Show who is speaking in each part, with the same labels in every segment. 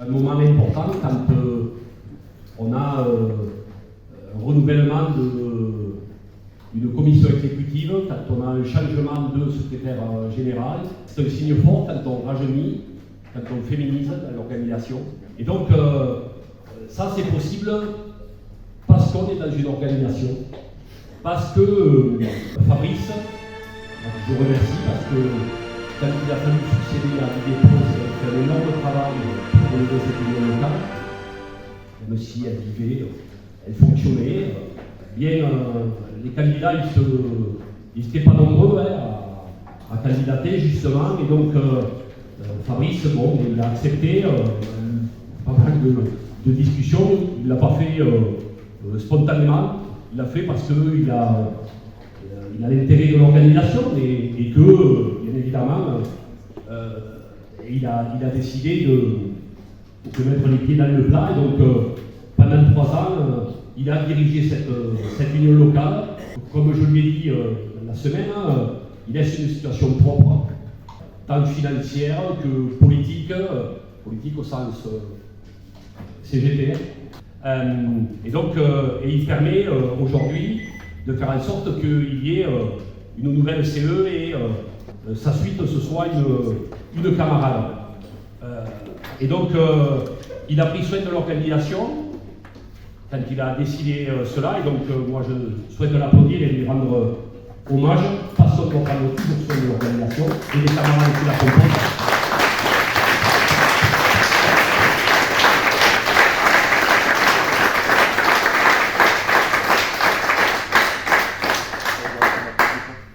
Speaker 1: un moment important quand on a un renouvellement d'une commission exécutive, quand on a un changement de secrétaire général. C'est un signe fort quand on rajeunit, quand on féminise l'organisation. Et donc, ça c'est possible parce qu'on est dans une organisation, parce que Fabrice, je vous remercie parce que quand il a fallu succéder à Didier Pons, il a fait un énorme travail pour relever cette union locale. Même si elle vivait, elle fonctionnait. Bien, les candidats, ils n'étaient pas nombreux à candidater justement, et donc Fabrice, bon, il a accepté pas mal de discussions. Il ne l'a pas fait spontanément, il l'a fait parce qu'il a l'intérêt de l'organisation et que, bien évidemment, il a décidé de mettre les pieds dans le plat. Et donc, pendant 3 ans, il a dirigé cette union locale. Comme je lui ai dit la semaine, il laisse une situation propre, tant financière que politique, politique au sens CGT. Et donc, il permet aujourd'hui de faire en sorte qu'il y ait une nouvelle CE et sa suite, ce soit une camarade. Et donc, il a pris soin de l'organisation quand il a décidé cela, et donc moi je souhaite l'applaudir et lui rendre hommage, parce qu'on doit prendre toujours soin de l'organisation et des camarades qui la composent.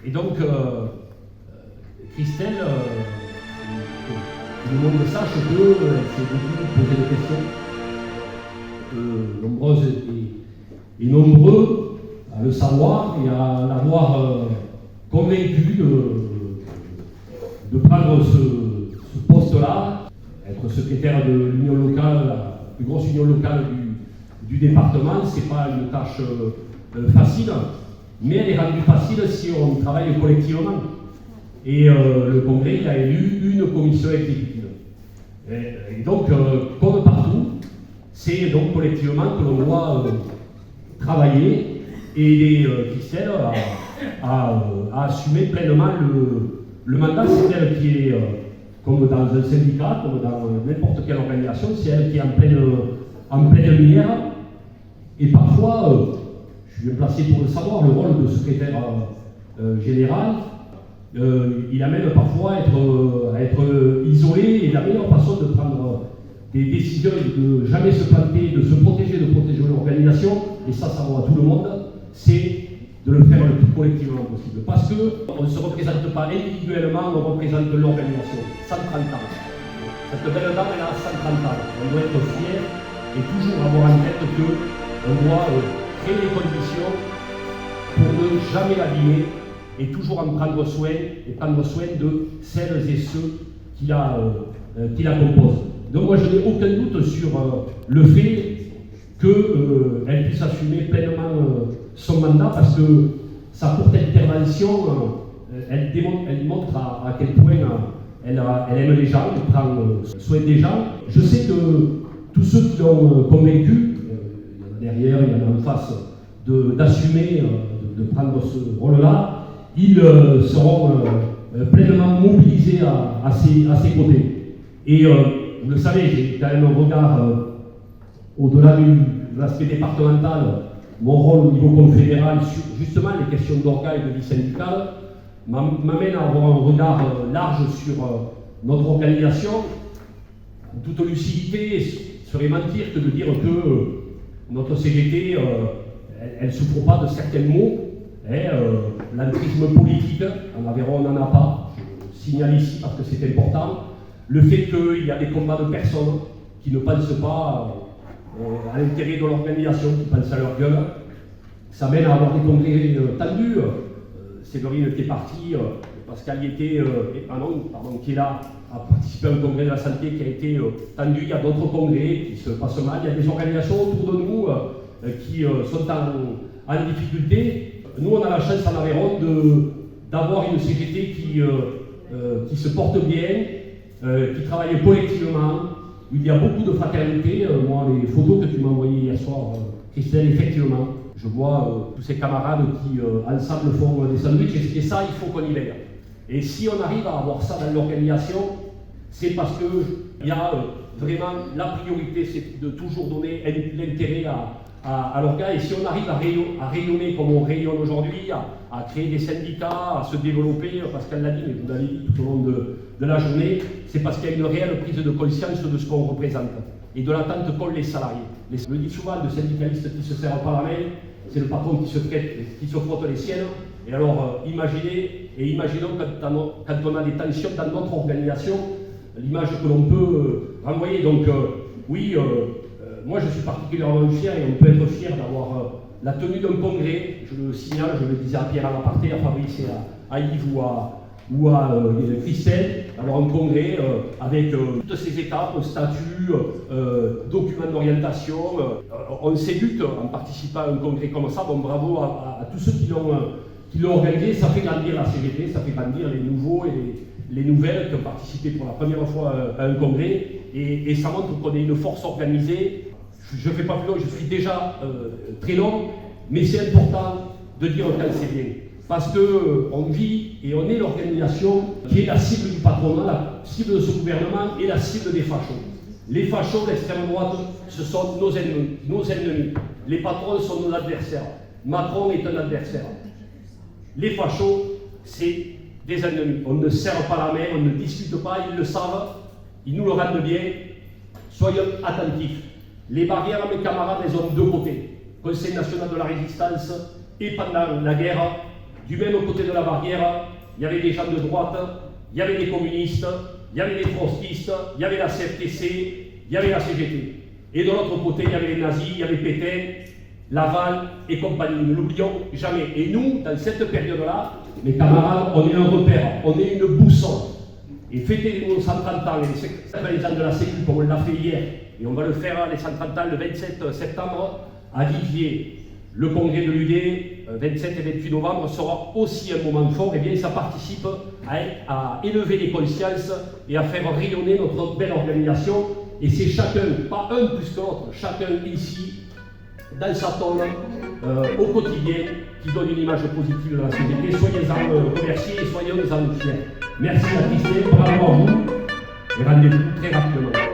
Speaker 1: Et donc, Christelle, tout le monde sache qu'elle s'est beaucoup posé des questions, nombreuses et nombreux à le savoir et à l'avoir convaincu de prendre ce poste-là, être secrétaire de l'union locale, la plus grosse union locale du département. Ce n'est pas une tâche facile, mais elle est rendue facile si on travaille collectivement. Et le Congrès il a élu une commission exécutive. Et donc, comme partout, c'est donc collectivement que l'on doit travailler et aider Christelle à assumer pleinement le mandat. C'est elle qui est, comme dans un syndicat, comme dans n'importe quelle organisation, c'est elle qui est en pleine lumière. Et parfois, je suis bien placé pour le savoir, le rôle de secrétaire général, il amène parfois à être isolé, et la meilleure façon de prendre des décisions, de jamais se planter, de se protéger, de protéger l'organisation, et ça vaut à tout le monde, c'est de le faire le plus collectivement possible. Parce qu'on ne se représente pas individuellement, on représente l'organisation. 130 ans. Cette belle dame, elle a 130 ans. On doit être fier et toujours avoir en tête qu'on doit créer les conditions pour ne jamais l'abîmer et toujours en prendre soin et prendre soin de celles et ceux qui la composent. Donc moi je n'ai aucun doute sur le fait qu'elle puisse assumer pleinement son mandat, parce que sa courte intervention, elle montre à quel point elle aime les gens, elle prend soin des gens. Je sais que tous ceux qui l'ont convaincu, il y en a derrière, il y en a en face, d'assumer, de prendre ce rôle-là, ils seront pleinement mobilisés à ses côtés. Et vous le savez, j'ai quand même un regard au-delà de l'aspect départemental. Mon rôle au niveau confédéral sur justement les questions d'orgas et de vie syndicale m'amène à avoir un regard large sur notre organisation. En toute lucidité, ce serait mentir que de dire que notre CGT, elle ne souffre pas de certains maux. L'entrisme politique, en Aveyron on n'en a pas, je signale ici parce que c'est important. Le fait qu'il y a des combats de personnes qui ne pensent pas à l'intérêt de l'organisation, qui pensent à leur gueule, ça mène à avoir des congrès tendus. Séverine qui est partie, Pascal y était, qui est là, a participé à un congrès de la santé qui a été tendu. Il y a d'autres congrès qui se passent mal. Il y a des organisations autour de nous qui sont en difficulté. Nous, on a la chance en Aveyron d'avoir une CGT qui se porte bien, qui travaille collectivement, où il y a beaucoup de fraternité. Moi, les photos que tu m'as envoyées hier soir, Christelle, effectivement, je vois tous ces camarades qui, ensemble, font des sandwichs, et ça, il faut qu'on y veille. Et si on arrive à avoir ça dans l'organisation, c'est parce qu'il y a vraiment la priorité, c'est de toujours donner l'intérêt à l'organe. Et si on arrive à rayonner comme on rayonne aujourd'hui, à créer des syndicats, à se développer, parce qu'elle l'a dit, mais vous l'avez dit tout au long de la journée, c'est parce qu'il y a une réelle prise de conscience de ce qu'on représente et de l'attente qu'ont les salariés. Je le dis souvent, le syndicaliste qui se serre pas la main, c'est le patron qui se frotte les siennes. Et alors, imaginons quand on a des tensions dans notre organisation, l'image que l'on peut renvoyer. Donc, oui, moi je suis particulièrement fier, et on peut être fier d'avoir la tenue d'un congrès. Je le signale, je le disais à Pierre à l'aparté, à Fabrice et à Yves ou à Christelle, d'avoir un congrès avec toutes ces étapes, statuts, documents d'orientation. On s'ébute en participant à un congrès comme ça. Bon, bravo à tous ceux qui l'ont organisé. Ça fait grandir la CGT, ça fait grandir les nouveaux et les nouvelles qui ont participé pour la première fois à un congrès. Et ça montre qu'on est une force organisée. Je ne fais pas plus long, je suis déjà très long, mais c'est important de dire quand c'est bien. Parce qu'on vit et on est l'organisation qui est la cible du patronat, la cible de ce gouvernement et la cible des fachos. Les fachos, l'extrême droite, ce sont nos ennemis. Les patrons sont nos adversaires. Macron est un adversaire. Les fachos, c'est des ennemis. On ne serre pas la main, on ne discute pas, ils le savent, ils nous le rendent bien. Soyons attentifs. Les barrières, mes camarades, elles ont deux côtés. Conseil national de la résistance et pendant la guerre, du même côté de la barrière, il y avait des gens de droite, il y avait des communistes, il y avait des trotskistes, il y avait la CFTC, il y avait la CGT. Et de l'autre côté, il y avait les nazis, il y avait Pétain, Laval et compagnie. Ne l'oublions jamais. Et nous, dans cette période-là, mes camarades, on est un repère, on est une boussole. Et fêter nos 130 ans, les ans de la Sécu, comme on l'a fait hier, et on va le faire les 130 ans le 27 septembre à Viviers. Le congrès de l'UD, 27 et 28 novembre, sera aussi un moment fort. Et bien, ça participe à élever les consciences et à faire rayonner notre belle organisation. Et c'est chacun, pas un plus que l'autre, chacun ici, dans sa tombe, au quotidien, qui donne une image positive de la société. Soyez-en remerciés et soyez-en fiers. Merci à Christelle, bravo à vous, et rendez-vous très rapidement.